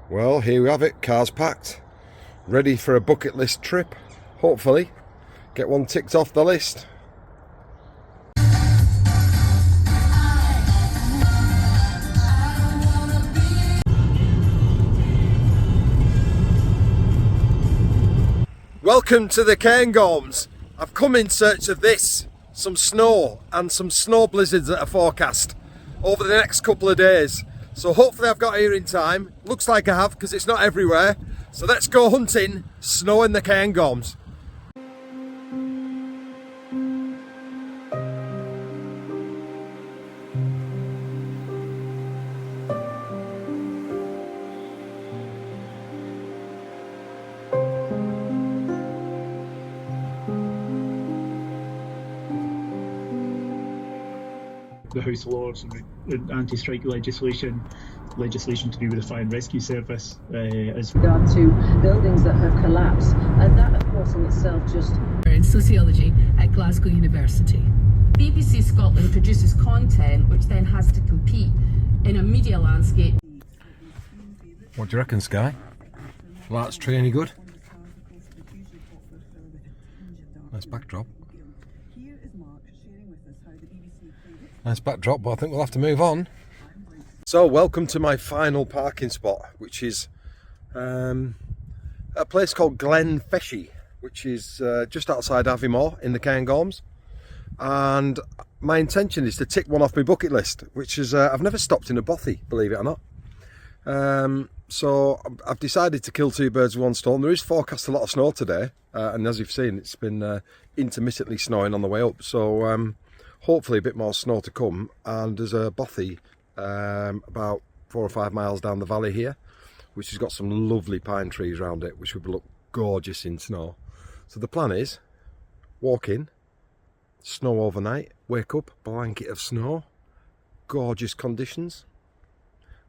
Well, here we have it, cars packed, ready for a bucket list trip, hopefully. Get one ticked off the list. Welcome to the Cairngorms. I've come in search of this, some snow and some snow blizzards that are forecast over the next couple of days. So hopefully I've got here in time. Looks like I have because it's not everywhere. So let's go hunting snow in the Cairngorms. The House of Lords and anti-strike legislation to do with the Fire and Rescue Service as regard to buildings that have collapsed, and that of course in itself just in sociology at Glasgow University. BBC Scotland produces content which then has to compete in a media landscape. What do you reckon, Sky? Lark's tree any good? Nice backdrop. Nice backdrop, but I think we'll have to move on. So, welcome to my final parking spot, which is a place called Glen Feshie, which is just outside Aviemore in the Cairngorms. And my intention is to tick one off my bucket list, which is I've never stopped in a bothy, believe it or not. So I've decided to kill two birds with one stone. There is forecast a lot of snow today, and as you've seen, it's been intermittently snowing on the way up. So hopefully a bit more snow to come. And there's a bothy about 4 or 5 miles down the valley here, which has got some lovely pine trees around it, which would look gorgeous in snow. So the plan is walk in, snow overnight, wake up, blanket of snow, gorgeous conditions,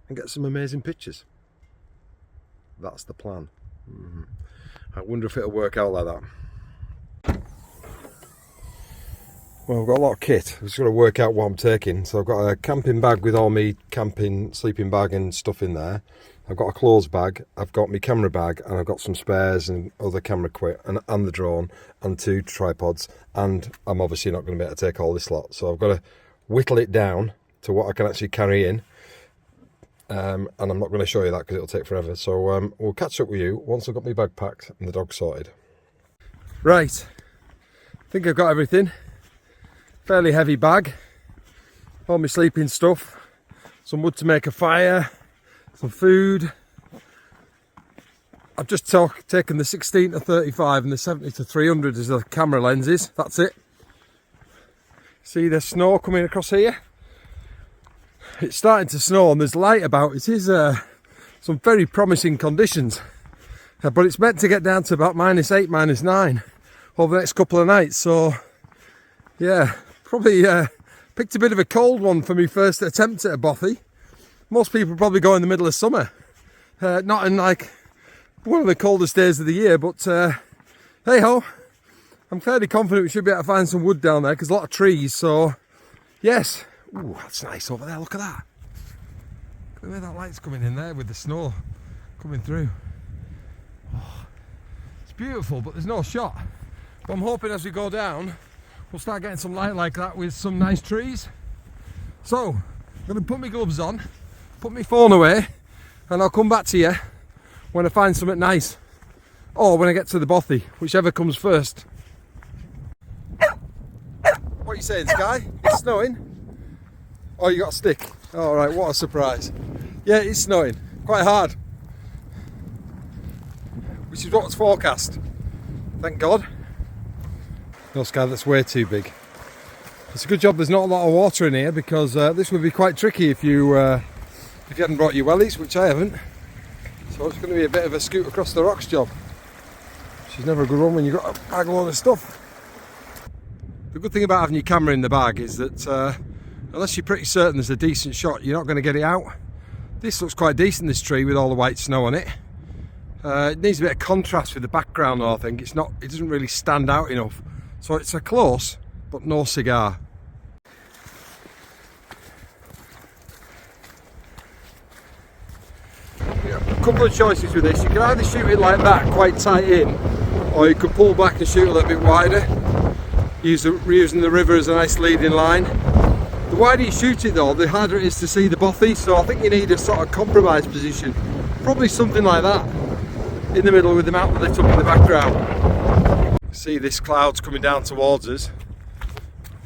and get some amazing pictures. That's the plan. I wonder if it'll work out like that. Well, I've got a lot of kit. I've just got to work out what I'm taking. So I've got a camping bag with all my camping sleeping bag and stuff in there. I've got a clothes bag, I've got my camera bag, and I've got some spares and other camera kit and the drone and 2 tripods. And I'm obviously not going to be able to take all this lot. So I've got to whittle it down to what I can actually carry in. And I'm not going to show you that because it'll take forever. So we'll catch up with you once I've got my bag packed and the dog sorted. Right, I think I've got everything. Fairly heavy bag, all my sleeping stuff, some wood to make a fire, some food. I've just taken the 16 to 35 and the 70 to 300 as the camera lenses, that's it. See the snow coming across here? It's starting to snow and there's light about. It is some very promising conditions, but it's meant to get down to about -8, -9 over the next couple of nights. So yeah, probably picked a bit of a cold one for me first attempt at a bothy. Most people probably go in the middle of summer, not in like one of the coldest days of the year, but hey ho, I'm fairly confident we should be able to find some wood down there because a lot of trees. So yes. Ooh, that's nice over there, look at that. Look at the way that light's coming in there with the snow coming through. Oh, it's beautiful, but there's no shot. But I'm hoping as we go down, we'll start getting some light like that with some nice trees. So, I'm going to put my gloves on, put my phone away, and I'll come back to you when I find something nice. Or when I get to the bothy, whichever comes first. What are you saying, Sky? It's snowing? Oh, you got a stick. All right, what a surprise. Yeah, it's snowing, quite hard. Which is what's forecast. Thank God. No, Sky, that's way too big. It's a good job there's not a lot of water in here because this would be quite tricky if you hadn't brought your wellies, which I haven't. So it's going to be a bit of a scoot across the rocks job. Which is never a good one when you've got a bag load of stuff. The good thing about having your camera in the bag is that unless you're pretty certain there's a decent shot, you're not going to get it out. This looks quite decent, this tree, with all the white snow on it. It needs a bit of contrast with the background though, I think. It doesn't really stand out enough. So it's a close, but no cigar. Yeah, couple of choices with this. You can either shoot it like that, quite tight in, or you could pull back and shoot a little bit wider, using the river as a nice leading line. The wider you shoot it though, the harder it is to see the bothy, so I think you need a sort of compromise position. Probably something like that, in the middle with the mountain lit up in the background. See this cloud's coming down towards us.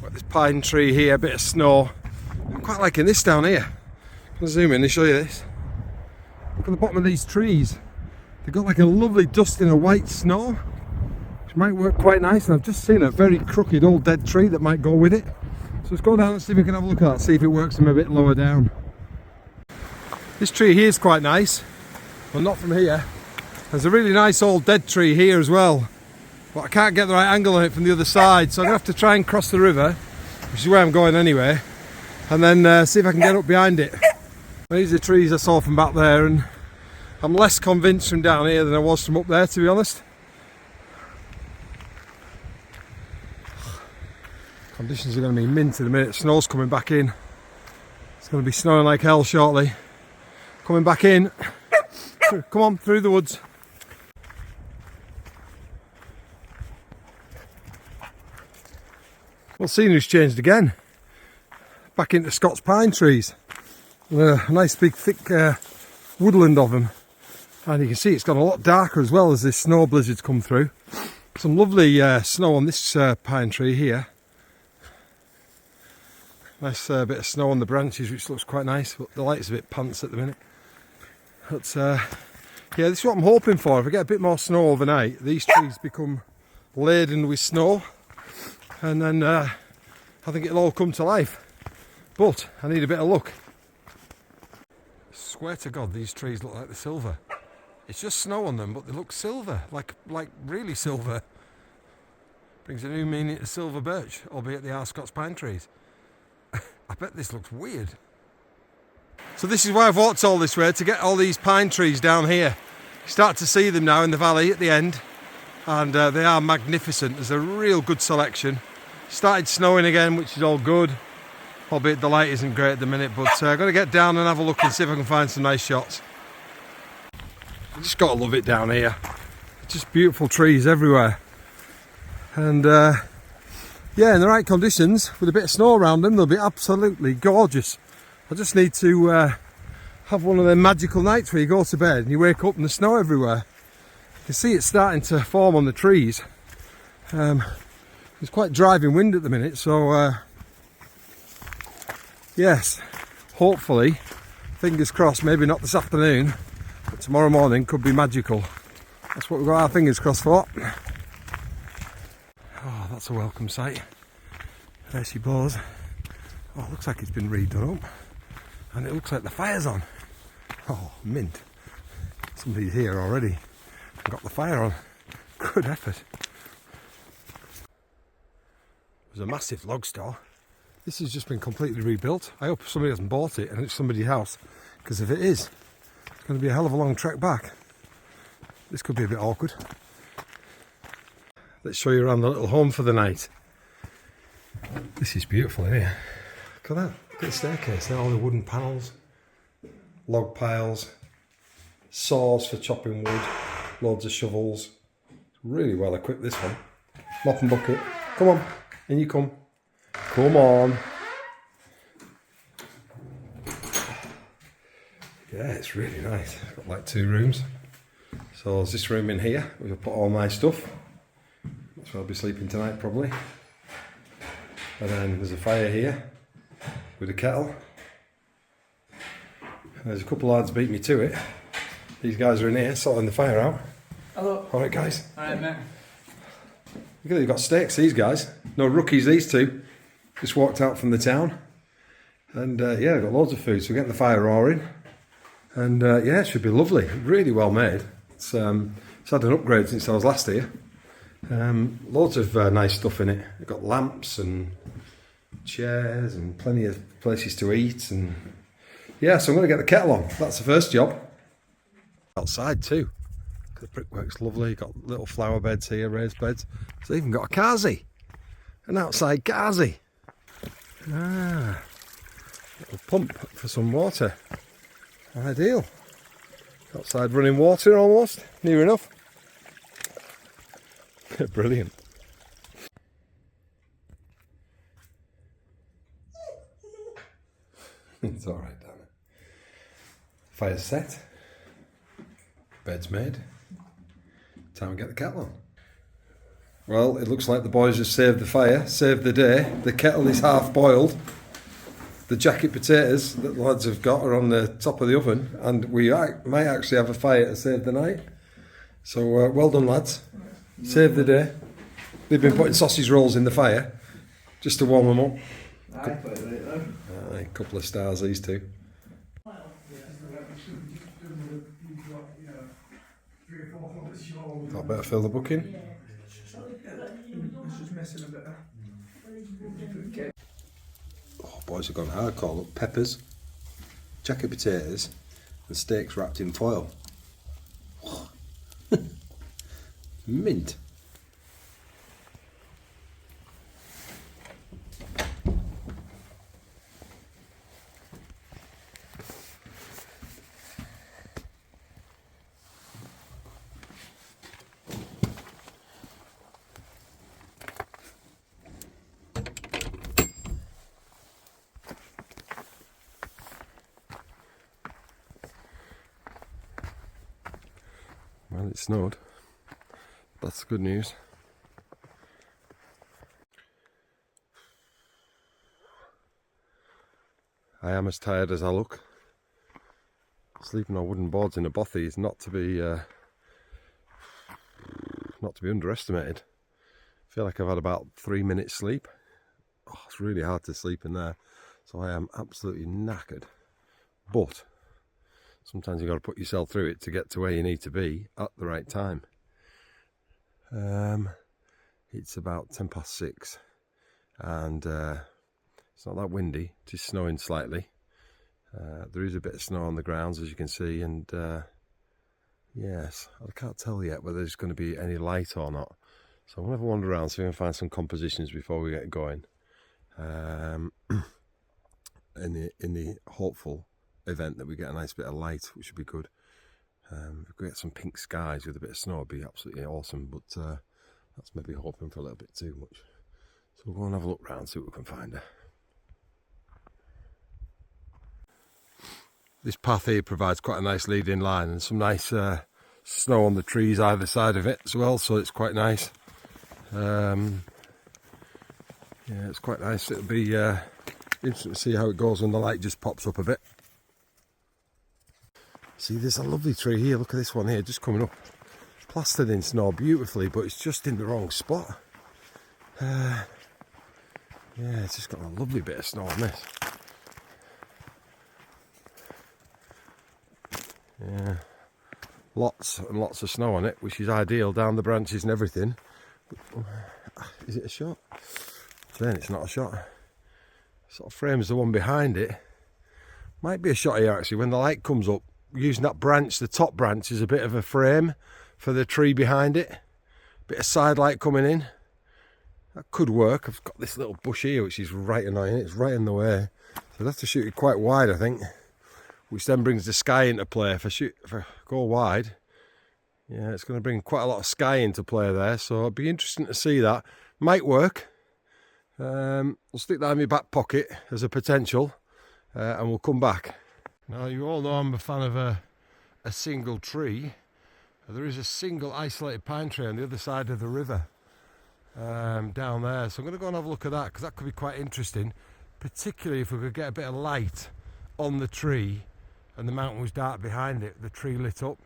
Got this pine tree here, a bit of snow. I'm quite liking this down here. I'll zoom in and show you this. Look at the bottom of these trees. They've got like a lovely dusting of white snow, which might work quite nice. And I've just seen a very crooked old dead tree that might go with it. So let's go down and see if we can have a look at that, see if it works them a bit lower down. This tree here is quite nice, but not from here. There's a really nice old dead tree here as well, but I can't get the right angle on it from the other side, so I'm going to have to try and cross the river, which is where I'm going anyway, and then see if I can get up behind it. These are the trees I saw from back there, and I'm less convinced from down here than I was from up there, to be honest. Conditions are going to be mint in a minute. Snow's coming back in. It's going to be snowing like hell shortly. Coming back in. Come on, through the woods. Well, scenery's changed again. Back into Scots pine trees. A nice big thick woodland of them. And you can see it's got a lot darker as well as this snow blizzard's come through. Some lovely snow on this pine tree here. Nice bit of snow on the branches, which looks quite nice, but the light's a bit pants at the minute. But yeah, this is what I'm hoping for. If I get a bit more snow overnight, these trees become laden with snow, and then I think it'll all come to life. But I need a bit of luck. I swear to God, these trees look like the silver. It's just snow on them, but they look silver, like really silver. Brings a new meaning to silver birch, albeit they are Scots pine trees. I bet this looks weird. So this is why I've walked all this way, to get all these pine trees down here. You start to see them now in the valley at the end, and they are magnificent. There's a real good selection. Started snowing again, which is all good, albeit the light isn't great at the minute, but I've got to get down and have a look and see if I can find some nice shots. You just got to love it down here. Just beautiful trees everywhere. And yeah, in the right conditions, with a bit of snow around them, they'll be absolutely gorgeous. I just need to have one of them magical nights where you go to bed and you wake up and there's snow everywhere. You can see it's starting to form on the trees. It's quite driving wind at the minute, so yes, hopefully, fingers crossed, maybe not this afternoon, but tomorrow morning could be magical. That's what we've got our fingers crossed for. Oh, that's a welcome sight. There she blows. Oh, it looks like it's been redone up. And it looks like the fire's on. Oh, mint. Somebody's here already. Got the fire on. Good effort. There's a massive log store. This has just been completely rebuilt. I hope somebody hasn't bought it and it's somebody's house. Because if it is, it's going to be a hell of a long trek back. This could be a bit awkward. Let's show you around the little home for the night. This is beautiful here. Look at that. Look at the staircase there, all the wooden panels, log piles, saws for chopping wood, loads of shovels. It's really well equipped, this one. Mop and bucket. Come on, in you come. Come on. Yeah, it's really nice. Got like 2 rooms. So there's this room in here where I'll put all my stuff. That's where I'll be sleeping tonight probably. And then there's a fire here with a kettle. And there's a couple of lads beat me to it. These guys are in here sorting the fire out. Hello. Alright guys. Alright mate. Look at, they've got steaks, these guys. No rookies, these two. Just walked out from the town. And yeah, they've got loads of food, so we're getting the fire roaring. And yeah, it should be lovely. Really well made. It's had an upgrade since I was last here. Loads of nice stuff in it. We've got lamps and chairs and plenty of places to eat. And yeah, so I'm going to get the kettle on. That's the first job. Outside too. The brickwork's lovely. Got little flower beds here, raised beds. It's even got a carzy. An outside carzy. Ah, little pump for some water. Ideal. Outside running water almost, near enough. Brilliant. It's alright, damn it. Fire's set. Bed's made. Time to get the kettle on. Well, it looks like the boys have saved the fire, saved the day. The kettle is half boiled. The jacket potatoes that the lads have got are on the top of the oven, and we might actually have a fire to save the night. So well done, lads. Saved the day. They've been putting sausage rolls in the fire just to warm them up. A couple of stars, these two. I better fill the booking. Oh, boys have gone hardcore. Look, peppers, jacket potatoes, and steaks wrapped in foil. Mint. Well, it snowed. That's good news. I am as tired as I look. Sleeping on wooden boards in a bothy is not to be underestimated. I feel like I've had about 3 minutes sleep. Oh, it's really hard to sleep in there, so I am absolutely knackered. But sometimes you've got to put yourself through it to get to where you need to be at the right time. It's about 6:10 and it's not that windy, it is snowing slightly. There is a bit of snow on the grounds, as you can see, and yes, I can't tell yet whether there's going to be any light or not. So I'm going to have a wander around, see if I can find some compositions before we get going. In the hopeful event that we get a nice bit of light, which would be good. If we get some pink skies with a bit of snow, it'd be absolutely awesome, but that's maybe hoping for a little bit too much. So we'll go and have a look round, see what we can find there. This path here provides quite a nice lead-in line and some nice snow on the trees either side of it as well, so it's quite nice. Yeah, it's quite nice. It'll be interesting to see how it goes when the light just pops up a bit. See, there's a lovely tree here. Look at this one here, just coming up. Plastered in snow beautifully, but it's just in the wrong spot. Yeah, it's just got a lovely bit of snow on this. Yeah, lots and lots of snow on it, which is ideal down the branches and everything. But, is it a shot? Then it's not a shot. Sort of frames the one behind it. Might be a shot here actually. When the light comes up, using that branch, the top branch is a bit of a frame for the tree behind it. Bit of side light coming in. That could work. I've got this little bush here which is right annoying. It's right in the way. So I'd have to shoot it quite wide, I think. Which then brings the sky into play. If I go wide, yeah, it's going to bring quite a lot of sky into play there. So it'd be interesting to see that. Might work. I'll stick that in my back pocket as a potential, and we'll come back. Now, you all know I'm a fan of a single tree. There is a single isolated pine tree on the other side of the river down there. So I'm going to go and have a look at that, because that could be quite interesting, particularly if we could get a bit of light on the tree and the mountain was dark behind it, the tree lit up.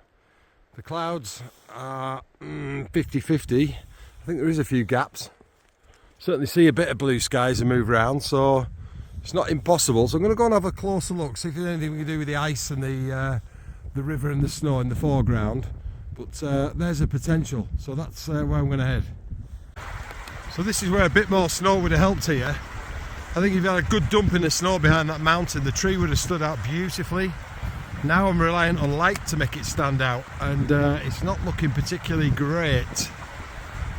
The clouds are 50-50. I think there is a few gaps. Certainly see a bit of blue sky as I move around, so it's not impossible. So I'm going to go and have a closer look, see if there's anything we can do with the ice and the river and the snow in the foreground. But there's a potential, so that's where I'm going to head. So this is where a bit more snow would have helped here. I think if you had a good dump in the snow behind that mountain, the tree would have stood out beautifully. Now I'm reliant on light to make it stand out, and it's not looking particularly great.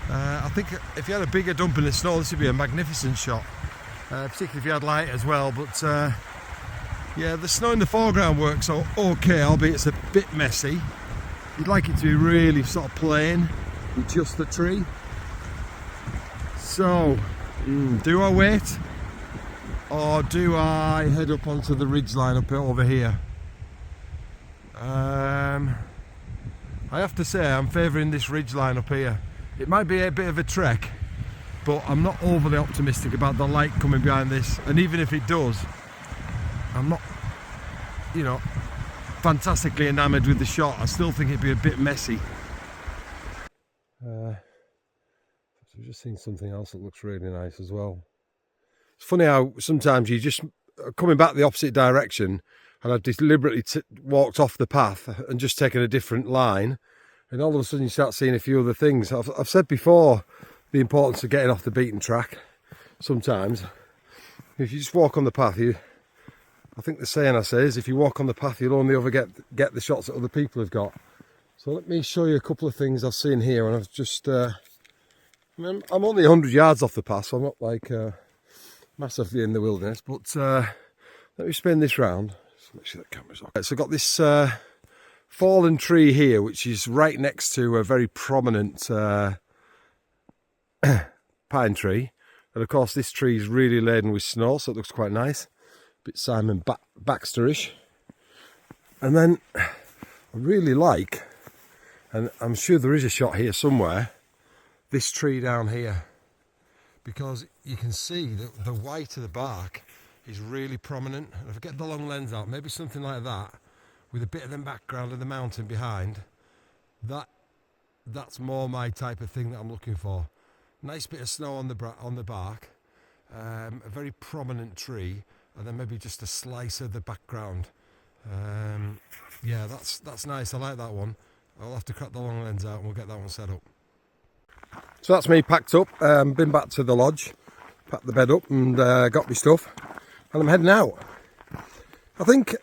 I think if you had a bigger dump in the snow, this would be a magnificent shot, particularly if you had light as well, but Yeah, the snow in the foreground works okay, albeit it's a bit messy. You'd like it to be really sort of plain with just the tree. So, do I wait? Or do I head up onto the ridgeline up over here? I have to say I'm favouring this ridgeline up here. It might be a bit of a trek, but I'm not overly optimistic about the light coming behind this. And even if it does, I'm not, you know, fantastically enamoured with the shot. I still think it'd be a bit messy. I've just seen something else that looks really nice as well. It's funny how sometimes you just coming back the opposite direction, and I've deliberately walked off the path and just taken a different line, and all of a sudden you start seeing a few other things. I've said before the importance of getting off the beaten track. Sometimes if you just walk on the path, I think the saying I say is, if you walk on the path, you'll only ever get the shots that other people have got. So let me show you a couple of things I've seen here, and I've just I'm only 100 yards off the path, so I'm not like massively in the wilderness, but let me spin this round. Just make sure that camera's off. So I've got this fallen tree here, which is right next to a very prominent pine tree, and of course this tree is really laden with snow, so it looks quite nice, a bit Simon Baxterish. And then I really like, and I'm sure there is a shot here somewhere, this tree down here, because you can see that the white of the bark is really prominent. And if I get the long lens out, maybe something like that with a bit of the background of the mountain behind, that's more my type of thing that I'm looking for. Nice bit of snow on the bark, a very prominent tree, and then maybe just a slice of the background. Yeah, that's nice. I like that one. I'll have to crack the long lens out and we'll get that one set up. So that's me packed up, been back to the lodge, packed the bed up and got my stuff, and I'm heading out. I think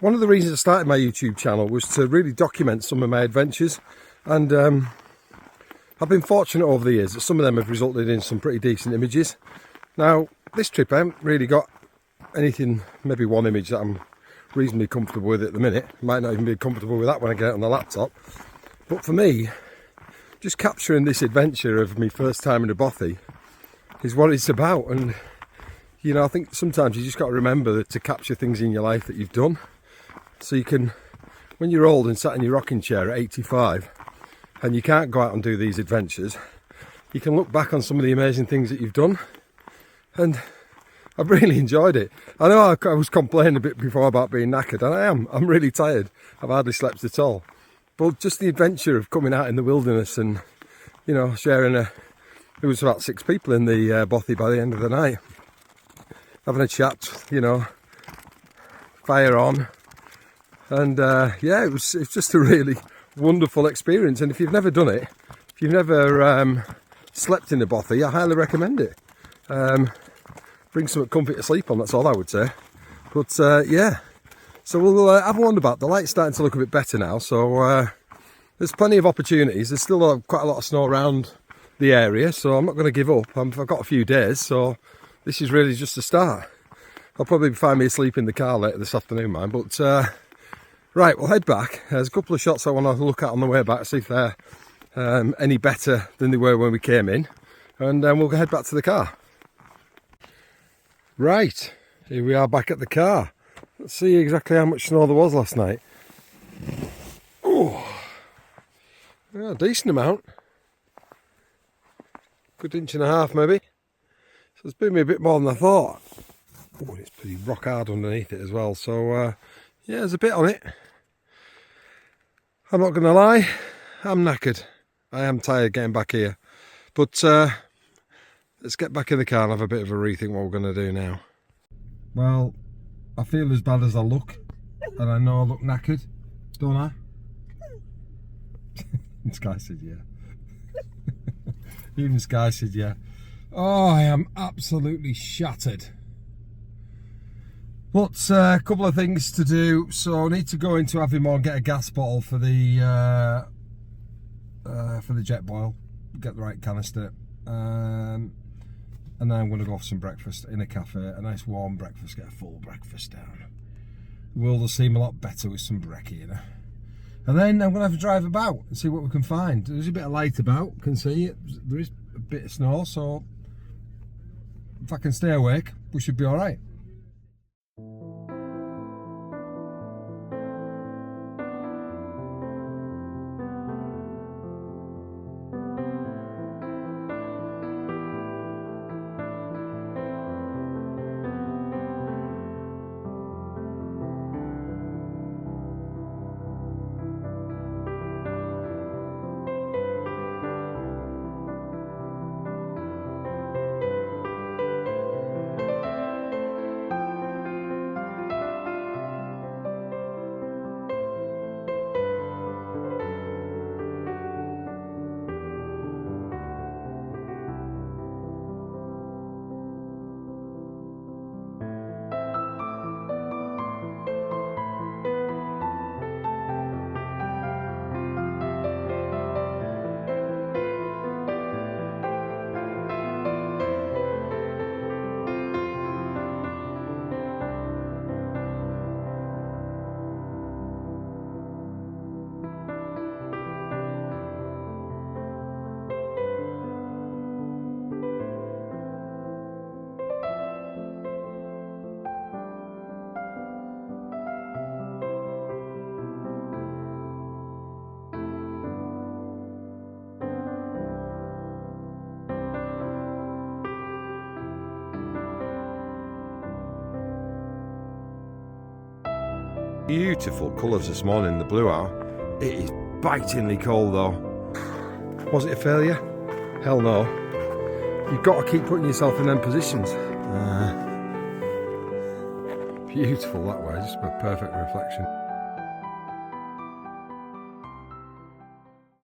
one of the reasons I started my YouTube channel was to really document some of my adventures, and I've been fortunate over the years that some of them have resulted in some pretty decent images. Now this trip I haven't really got anything, maybe one image that I'm reasonably comfortable with at the minute. Might not even be comfortable with that when I get it on the laptop, but for me, just capturing this adventure of me first time in a bothy is what it's about. And you know, I think sometimes you just got to remember that to capture things in your life that you've done, so you can, when you're old and sat in your rocking chair at 85 and you can't go out and do these adventures, you can look back on some of the amazing things that you've done. And I've really enjoyed it. I know I was complaining a bit before about being knackered, and I'm really tired. I've hardly slept at all. But just the adventure of coming out in the wilderness and, you know, sharing there was about 6 people in the bothy by the end of the night. Having a chat, you know, fire on. And yeah, it was just a really wonderful experience. And if you've never done it, if you've never slept in a bothy, I highly recommend it. Bring some comfy to sleep on, that's all I would say. But yeah. So we'll have a wander back. The light's starting to look a bit better now, so there's plenty of opportunities. There's still quite a lot of snow around the area, so I'm not going to give up. I've got a few days, so this is really just a start. I'll probably find me asleep in the car later this afternoon, man. But right, we'll head back. There's a couple of shots I want to look at on the way back, see if they're any better than they were when we came in, and then we'll head back to the car. Right, here we are back at the car. Let's see exactly how much snow there was last night. Oh, yeah, a decent amount. Good 1.5 inches maybe. So it's been me a bit more than I thought. Oh, it's pretty rock hard underneath it as well. So yeah, there's a bit on it. I'm not going to lie, I'm knackered. I am tired getting back here. But let's get back in the car and have a bit of a rethink what we're going to do now. Well, I feel as bad as I look, and I know I look knackered, don't I? Sky said yeah. Even Sky said yeah. Oh, I am absolutely shattered. But a couple of things to do. So I need to go into Avimore and get a gas bottle for the jet boil, get the right canister. And then I'm going to go have some breakfast in a cafe, a nice warm breakfast, get a full breakfast down. The world will seem a lot better with some brekkie, you know. And then I'm going to have a drive about and see what we can find. There's a bit of light about, can see it. There is a bit of snow, so if I can stay awake, we should be all right. Beautiful colours this morning, the blue hour. It is bitingly cold though. Was it a failure? Hell no. You've got to keep putting yourself in them positions. Beautiful that way, just a perfect reflection.